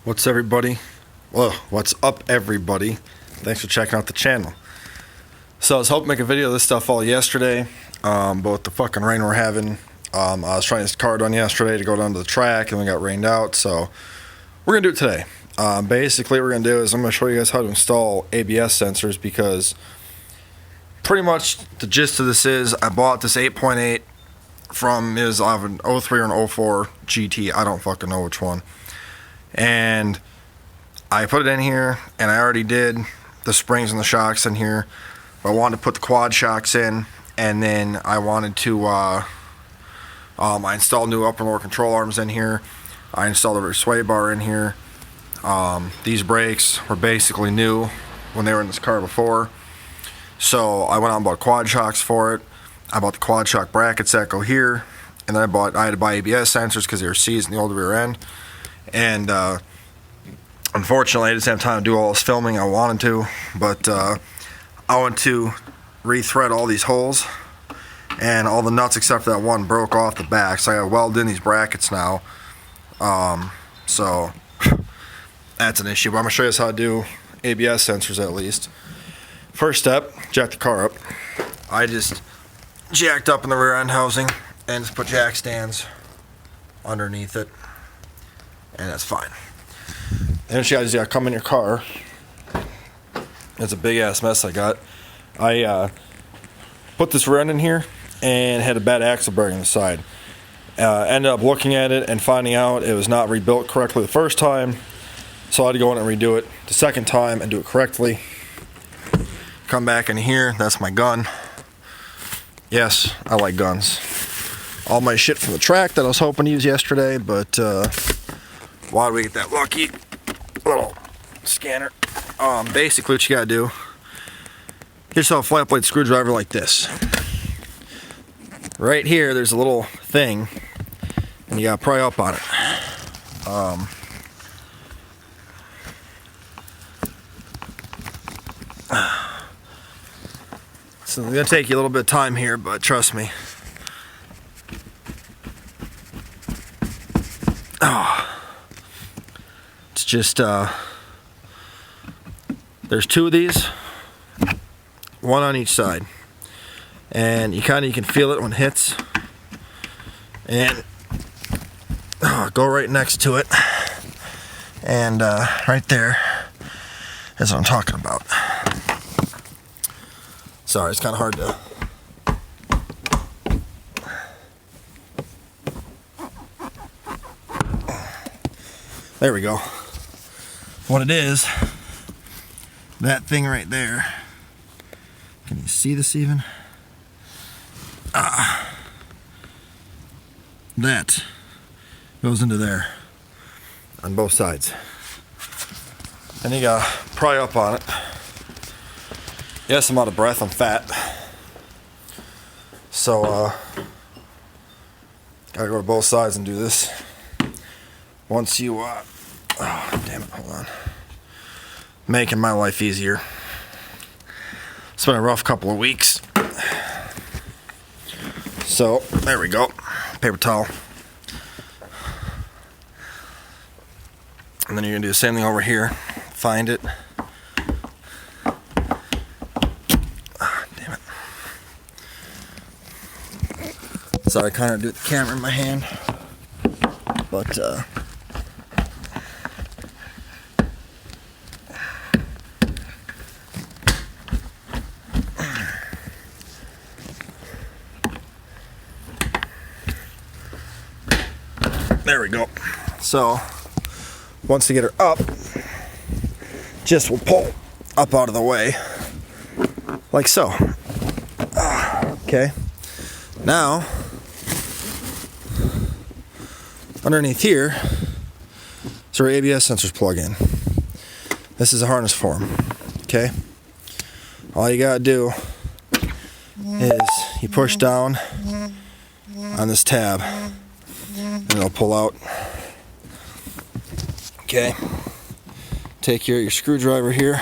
What's everybody? Well, what's up everybody? Thanks for checking out the channel. So I was hoping to make a video of this stuff all yesterday, but with the fucking rain we're having, I was trying this car done yesterday to go down to the track and we got rained out, so we're gonna do it today. Basically what we're gonna do is I'm gonna show you guys how to install ABS sensors, because pretty much the gist of this is I bought this 8.8 from I have an 03 or an 04 GT, I don't fucking know which one. And I put it in here, and I already did the springs and the shocks in here. But I wanted to put the quad shocks in, and then I wanted to, I installed new upper and lower control arms in here. I installed a sway bar in here. These brakes were basically new when they were in this car before. So I went out and bought quad shocks for it. I bought the quad shock brackets that go here, and then I had to buy ABS sensors because they were seized in the old rear end. And unfortunately I didn't have time to do all this filming I wanted to, but I want to re-thread all these holes, and all the nuts except for that one broke off the back, so I gotta weld in these brackets now. So that's an issue, but I'm gonna show you guys how to do ABS sensors at least. First step, jack the car up. I just jacked up in the rear end housing and just put jack stands underneath it, and that's fine. And what you guys gotta come in your car. It's a big ass mess I got. I put this rear end in here and had a bad axle bearing on the side. Ended up looking at it and finding out it was not rebuilt correctly the first time, so I had to go in and redo it the second time and do it correctly. Come back in here, that's my gun. Yes, I like guns. All my shit from the track that I was hoping to use yesterday, but why did we get that lucky? Little scanner. Basically what you gotta do, get yourself a flat blade screwdriver like this. Right here there's a little thing, and you gotta pry up on it. So it's gonna take you a little bit of time here, but trust me. It's just there's two of these, one on each side, and you can feel it when it hits, and go right next to it, and right there is what I'm talking about. Sorry, it's kind of hard to. There we go. What it is, that thing right there. Can you see this even? That goes into there on both sides. And you gotta pry up on it. Yes, I'm out of breath, I'm fat. So, gotta go to both sides and do this. Once you, oh, damn it, hold on. Making my life easier. It's been a rough couple of weeks. So, there we go. Paper towel. And then you're gonna do the same thing over here. Find it. Damn it. Sorry, I kind of do the camera in my hand. But, there we go. So, once you get her up, just will pull up out of the way, like so. Okay. Now, underneath here is where ABS sensors plug in. This is a harness for them. Okay. All you gotta do is you push down on this tab, and it'll pull out. Okay. Take your screwdriver here,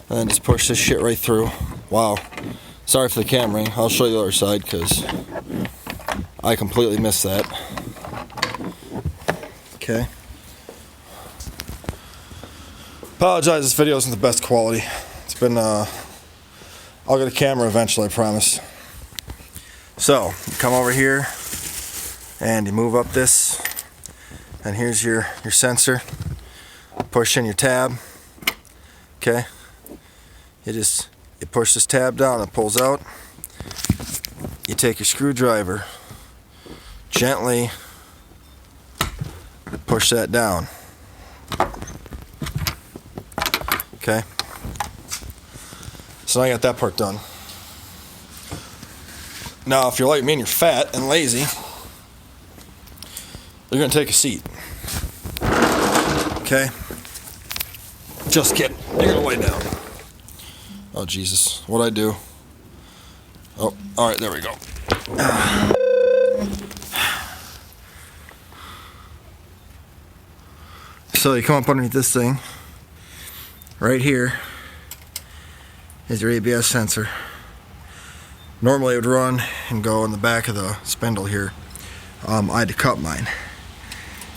and then just push this shit right through. Wow. Sorry for the camera. I'll show you the other side because I completely missed that. Okay. Apologize, this video isn't the best quality. It's been, I'll get a camera eventually, I promise. So, you come over here, and you move up this, and here's your sensor. Push in your tab. Okay. You push this tab down, it pulls out. You take your screwdriver, gently push that down. Okay. So now I got that part done. Now, if you're like me and you're fat and lazy, you're gonna take a seat. Okay. Just kidding. You're gonna lay down. Oh Jesus, what'd I do? Oh, all right, there we go. So you come up underneath this thing. Right here is your ABS sensor. Normally it would run and go in the back of the spindle here. I had to cut mine.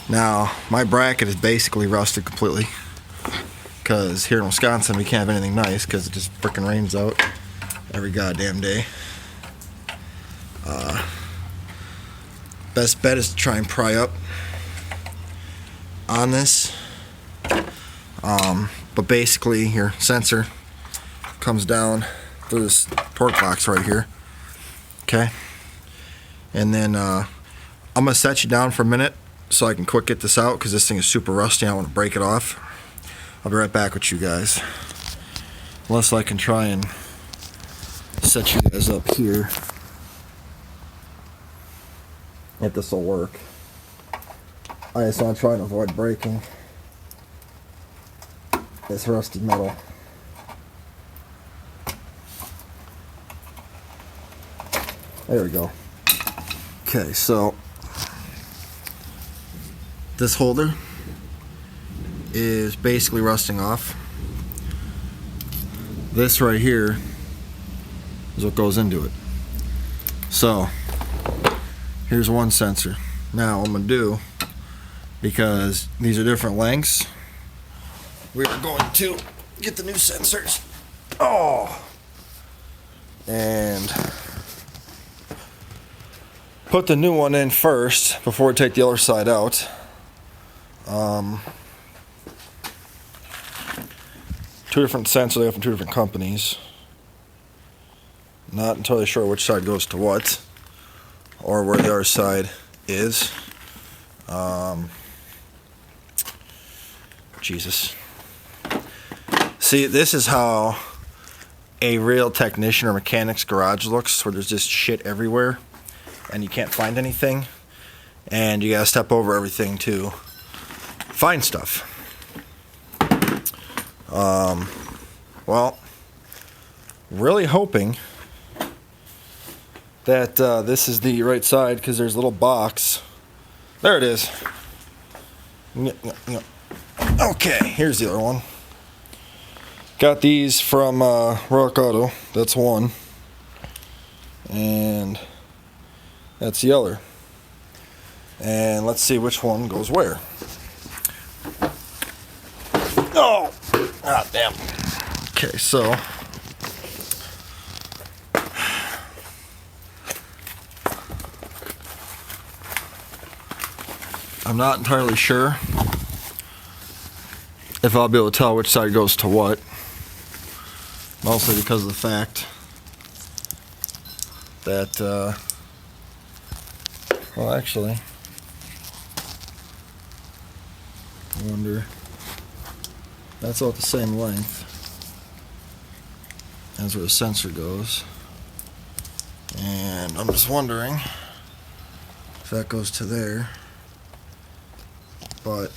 Now, my bracket is basically rusted completely. Because here in Wisconsin we can't have anything nice because it just frickin' rains out every goddamn day. Best bet is to try and pry up on this. But basically your sensor comes down through this torque box right here. Okay. And then I'm going to set you down for a minute so I can quick get this out because this thing is super rusty. I don't want to break it off. I'll be right back with you guys. Unless I can try and set you guys up here. If this will work. I just want to try and avoid breaking this rusty metal. There we go. Okay, so this holder is basically rusting off. This right here is what goes into it. So here's one sensor. Now what I'm going to do, because these are different lengths, we're going to get the new sensors. Oh! And put the new one in first before we take the other side out. Two different sensors, they have from two different companies. Not entirely sure which side goes to what, or where the other side is. Jesus. See, this is how a real technician or mechanic's garage looks, where there's just shit everywhere and you can't find anything, and you gotta step over everything to find stuff. Well, really hoping that this is the right side, because there's a little box. There it is. Okay, here's the other one. Got these from Rock Auto. That's one. And that's the other. And let's see which one goes where. Oh! Ah, damn. Okay, so I'm not entirely sure if I'll be able to tell which side goes to what. Mostly because of the fact that, well, actually, I wonder, that's all the same length as where the sensor goes. And I'm just wondering if that goes to there. But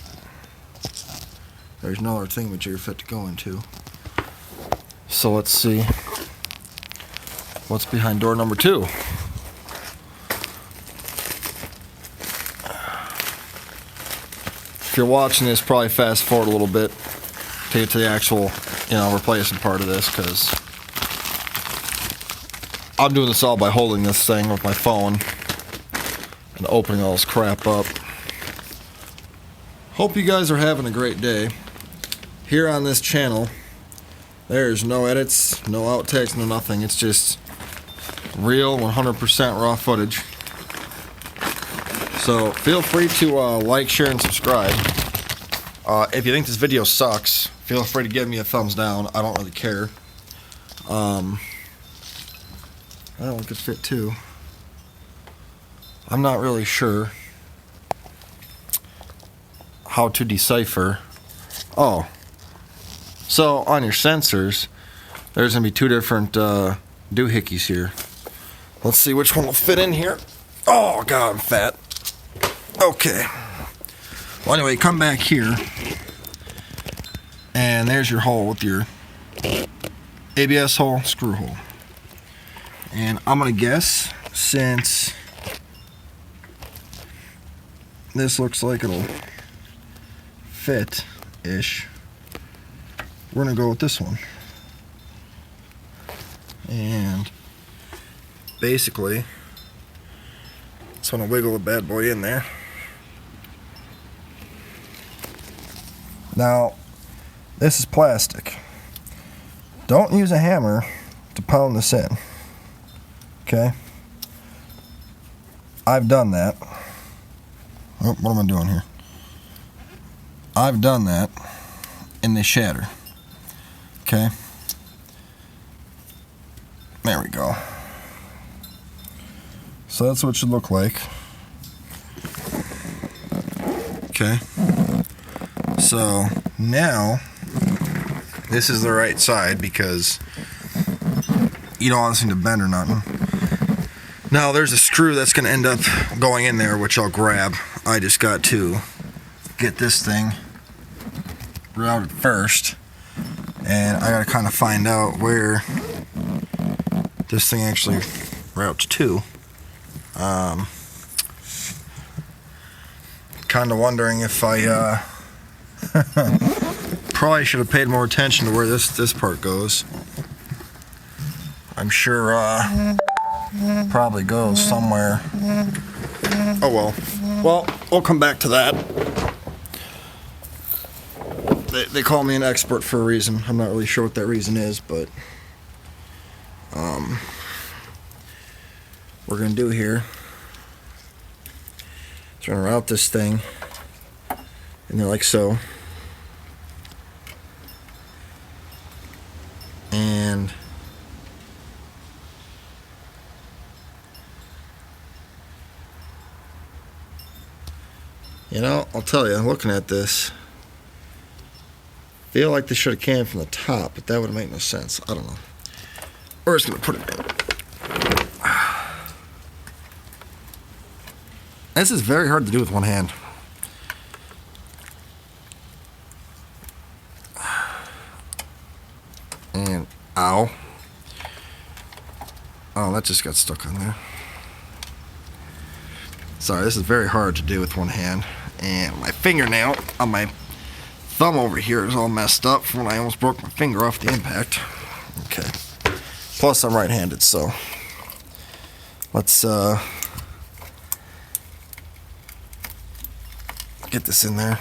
there's no other thingamajig fit to go into. So let's see what's behind door number 2. If you're watching this, probably fast forward a little bit to get to the actual, replacement part of this, because I'm doing this all by holding this thing with my phone and opening all this crap up. Hope you guys are having a great day. Here on this channel, there's no edits, no outtakes, no nothing. It's just real 100% raw footage. So feel free to like, share, and subscribe. If you think this video sucks, feel free to give me a thumbs down. I don't really care. That one could fit too. I'm not really sure how to decipher. Oh, so on your sensors, there's gonna be two different doohickeys here. Let's see which one will fit in here. Oh God, I'm fat. Okay. Well, anyway, come back here, and there's your hole with your ABS hole, screw hole. And I'm gonna guess, since this looks like it'll fit-ish, we're gonna go with this one. And basically, just wanna wiggle the bad boy in there. Now, this is plastic. Don't use a hammer to pound this in. Okay? I've done that. Oh, what am I doing here? I've done that, and they shatter. Okay? There we go. So that's what it should look like. Okay? So now, this is the right side because you don't want this thing to bend or nothing. Now there's a screw that's going to end up going in there, which I'll grab. I just got to get this thing routed first, and I got to kind of find out where this thing actually routes to. Kind of wondering if I probably should have paid more attention to where this part goes. I'm sure probably goes somewhere. Oh well. Well, we'll come back to that. They call me an expert for a reason. I'm not really sure what that reason is, but we're gonna do here is we're gonna route this thing in there like so. And you know, I'll tell you, looking at this, feel like they should have came from the top, but that would make no sense. I don't know. We're just gonna put it in. This is very hard to do with one hand. And ow. Oh, that just got stuck on there. Sorry, this is very hard to do with one hand. And my fingernail on my thumb over here is all messed up from when I almost broke my finger off the impact. Okay. Plus, I'm right-handed, so let's get this in there.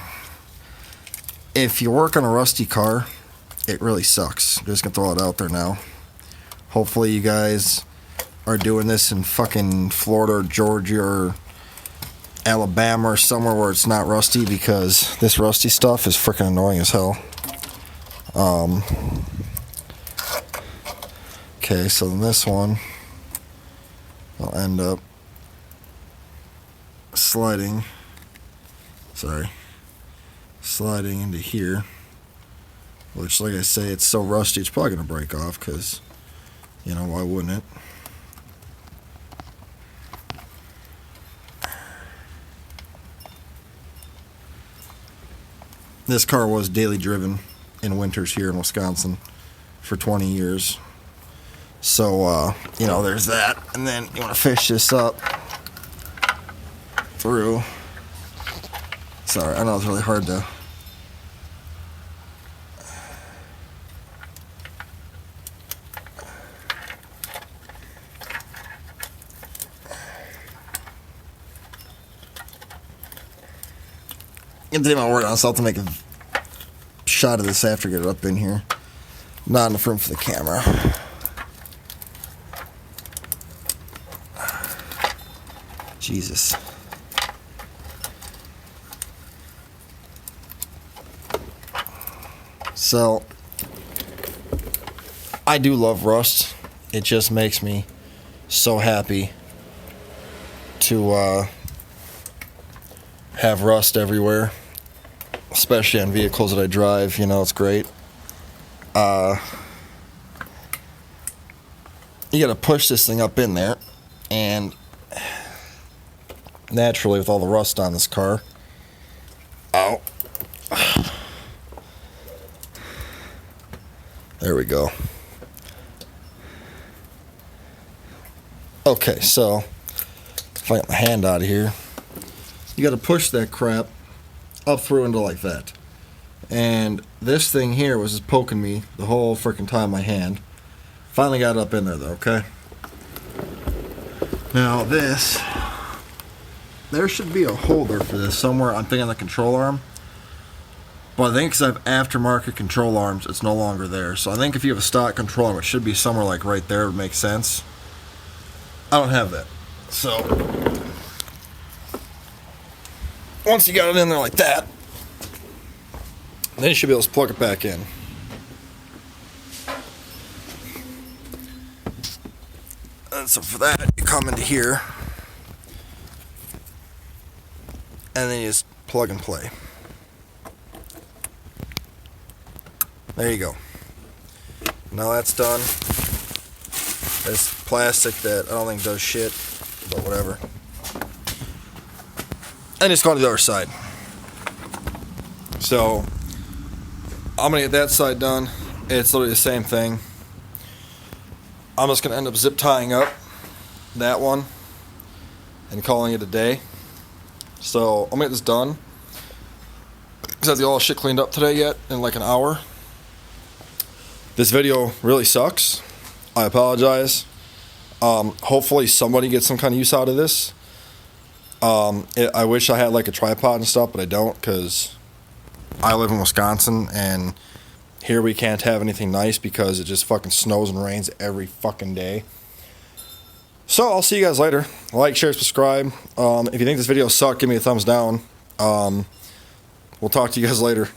If you work on a rusty car, it really sucks. I'm just gonna throw it out there now. Hopefully, you guys are doing this in fucking Florida or Georgia or Alabama or somewhere where it's not rusty, because this rusty stuff is freaking annoying as hell. Okay, so then this one will end up sliding into here, which, like I say, it's so rusty it's probably gonna break off, because, you know, why wouldn't it? This car was daily driven in winters here in Wisconsin for 20 years. So, you know, there's that. And then you want to fish this up through. Sorry, I know it's really hard to. get the my word on, so I'll have to make a shot of this after I get it up in here. Not enough room for the camera. Jesus. So, I do love rust. It just makes me so happy to have rust everywhere, especially on vehicles that I drive. You know, it's great. You gotta push this thing up in there, and naturally with all the rust on this car, ow, there we go. Okay, so if I get my hand out of here, you gotta push that crap up through into like that. And this thing here was just poking me the whole freaking time, my hand. Finally got it up in there though, okay? Now this, there should be a holder for this somewhere, I'm thinking the control arm. But I think because I have aftermarket control arms, it's no longer there. So I think if you have a stock control arm, it should be somewhere like right there, it would make sense. I don't have that. So, once you got it in there like that, then you should be able to plug it back in. And so for that, you come into here, and then you just plug and play. There you go. Now that's done. It's plastic that I don't think does shit, but whatever. And it's going to the other side. So, I'm going to get that side done. It's literally the same thing. I'm just going to end up zip tying up that one and calling it a day. So, I'm going to get this done. Because I have all the shit cleaned up today yet in like an hour. This video really sucks. I apologize. Hopefully somebody gets some kind of use out of this. I wish I had like a tripod and stuff, but I don't because I live in Wisconsin and here we can't have anything nice because it just fucking snows and rains every fucking day. So I'll see you guys later. Like, share, subscribe. If you think this video sucked, give me a thumbs down. We'll talk to you guys later.